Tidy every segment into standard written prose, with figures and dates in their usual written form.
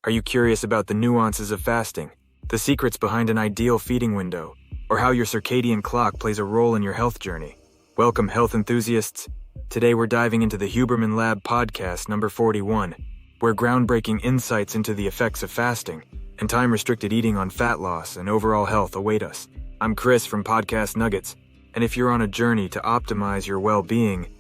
Are you curious about the nuances of fasting, the secrets behind an ideal feeding window, or how your circadian clock plays a role in your health journey? Welcome, health enthusiasts. Today we're diving into the Huberman Lab Podcast number 41, where groundbreaking insights into the effects of fasting and time-restricted eating on fat loss and overall health await us. I'm Cris from Podcast Nuggets, and if you're on a journey to optimize your well-being,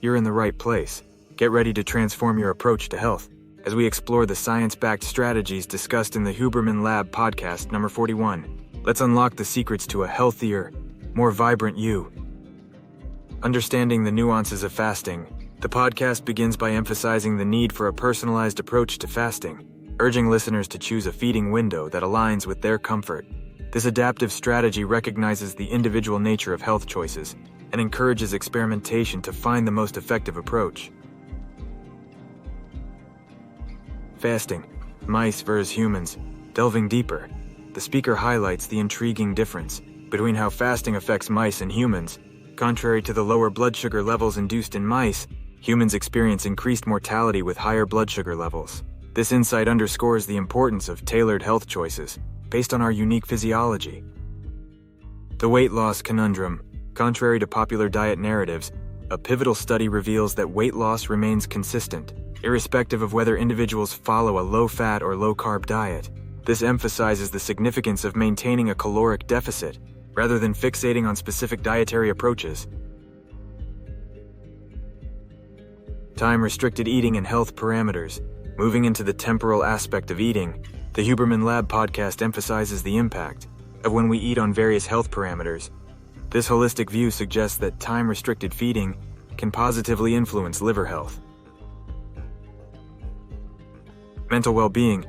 you're in the right place. Get ready to transform your approach to health as we explore the science-backed strategies discussed in the Huberman Lab Podcast number 41. Let's unlock the secrets to a healthier, more vibrant you. Understanding the nuances of fasting, the podcast begins by emphasizing the need for a personalized approach to fasting, urging listeners to choose a feeding window that aligns with their comfort. This adaptive strategy recognizes the individual nature of health choices and encourages experimentation to find the most effective approach. Fasting, mice versus humans. Delving deeper, the speaker highlights the intriguing difference between how fasting affects mice and humans. Contrary to the lower blood sugar levels induced in mice, humans experience increased mortality with higher blood sugar levels. This insight underscores the importance of tailored health choices based on our unique physiology. The weight loss conundrum. Contrary to popular diet narratives, a pivotal study reveals that weight loss remains consistent, irrespective of whether individuals follow a low-fat or low-carb diet. This emphasizes the significance of maintaining a caloric deficit, rather than fixating on specific dietary approaches. Time-restricted eating and health parameters. Moving into the temporal aspect of eating, the Huberman Lab Podcast emphasizes the impact of when we eat on various health parameters. This holistic view suggests that time-restricted feeding can positively influence liver health, mental well-being,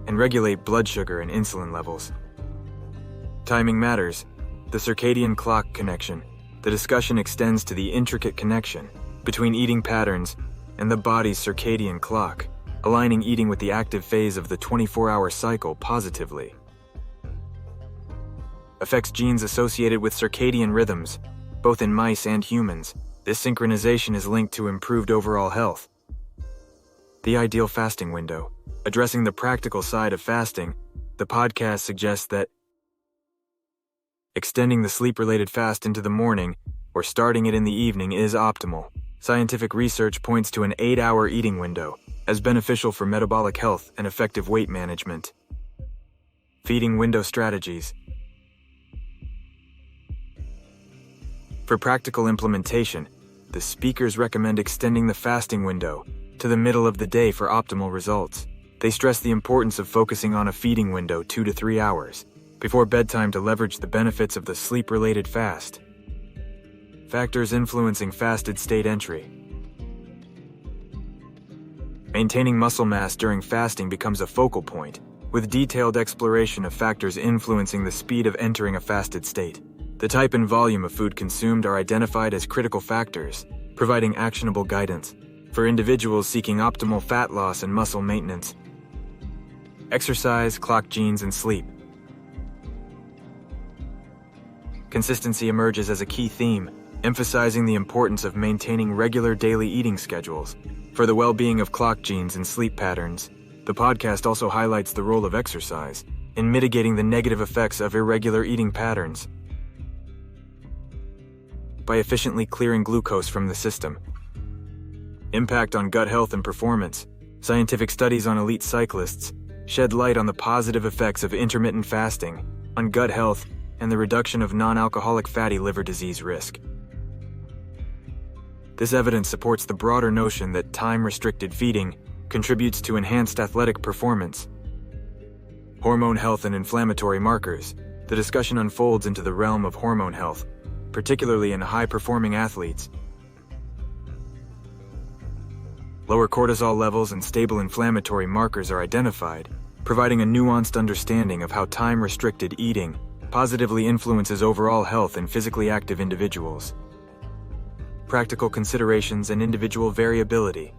and regulate blood sugar and insulin levels. Timing matters. The circadian clock connection. The discussion extends to the intricate connection between eating patterns and the body's circadian clock, aligning eating with the active phase of the 24-hour cycle positively. Affects genes associated with circadian rhythms, both in mice and humans. This synchronization is linked to improved overall health. The ideal fasting window. Addressing the practical side of fasting, the podcast suggests that extending the sleep-related fast into the morning or starting it in the evening is optimal. Scientific research points to an 8-hour eating window as beneficial for metabolic health and effective weight management. Feeding window strategies. For practical implementation, the speakers recommend extending the fasting window to the middle of the day for optimal results. They stress the importance of focusing on a feeding window 2 to 3 hours before bedtime to leverage the benefits of the sleep-related fast. Factors influencing fasted state entry. Maintaining muscle mass during fasting becomes a focal point, with detailed exploration of factors influencing the speed of entering a fasted state. The type and volume of food consumed are identified as critical factors, providing actionable guidance for individuals seeking optimal fat loss and muscle maintenance. Exercise, clock genes, and sleep. Consistency emerges as a key theme, emphasizing the importance of maintaining regular daily eating schedules. For the well-being of clock genes and sleep patterns, the podcast also highlights the role of exercise in mitigating the negative effects of irregular eating patterns. By efficiently clearing glucose from the system. Impact on gut health and performance. Scientific studies on elite cyclists shed light on the positive effects of intermittent fasting on gut health and the reduction of non-alcoholic fatty liver disease risk. This evidence supports the broader notion that time-restricted feeding contributes to enhanced athletic performance. Hormone health and inflammatory markers. The discussion unfolds into the realm of hormone health, particularly in high-performing athletes. Lower cortisol levels and stable inflammatory markers are identified, providing a nuanced understanding of how time-restricted eating positively influences overall health in physically active individuals. Practical considerations and individual variability.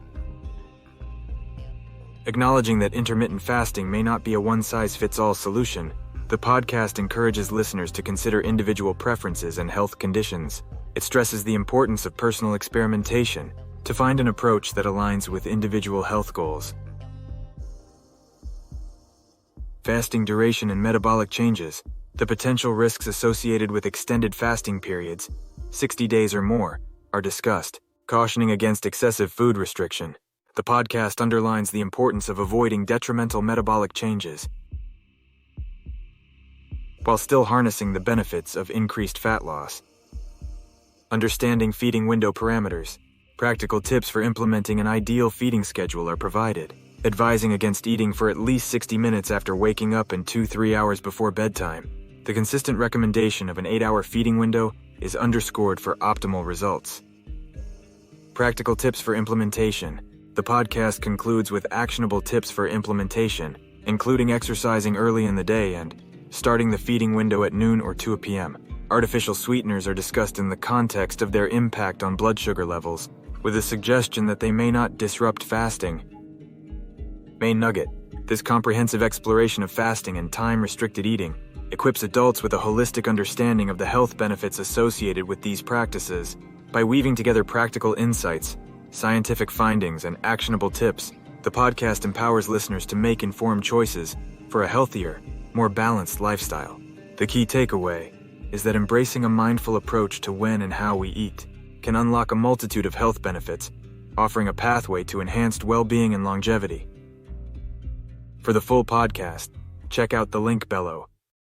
Acknowledging that intermittent fasting may not be a one-size-fits-all solution, the podcast encourages listeners to consider individual preferences and health conditions. It stresses the importance of personal experimentation to find an approach that aligns with individual health goals. fasting duration and metabolic changes, the potential risks associated with extended fasting periods, 60 days or more, are discussed, cautioning against excessive food restriction. The podcast underlines the importance of avoiding detrimental metabolic changes, while still harnessing the benefits of increased fat loss. Understanding feeding window parameters. Practical tips for implementing an ideal feeding schedule are provided, advising against eating for at least 60 minutes after waking up and 2-3 hours before bedtime. The consistent recommendation of an 8-hour feeding window is underscored for optimal results. Practical tips for implementation. The podcast concludes with actionable tips for implementation, including exercising early in the day and starting the feeding window at noon or 2 p.m. Artificial sweeteners are discussed in the context of their impact on blood sugar levels, with a suggestion that they may not disrupt fasting. Main nugget. This comprehensive exploration of fasting and time-restricted eating equips adults with a holistic understanding of the health benefits associated with these practices. By weaving together practical insights, scientific findings, and actionable tips, the podcast empowers listeners to make informed choices for a healthier, more balanced lifestyle. The key takeaway is that embracing a mindful approach to when and how we eat can unlock a multitude of health benefits, offering a pathway to enhanced well-being and longevity. For the full podcast, check out the link below.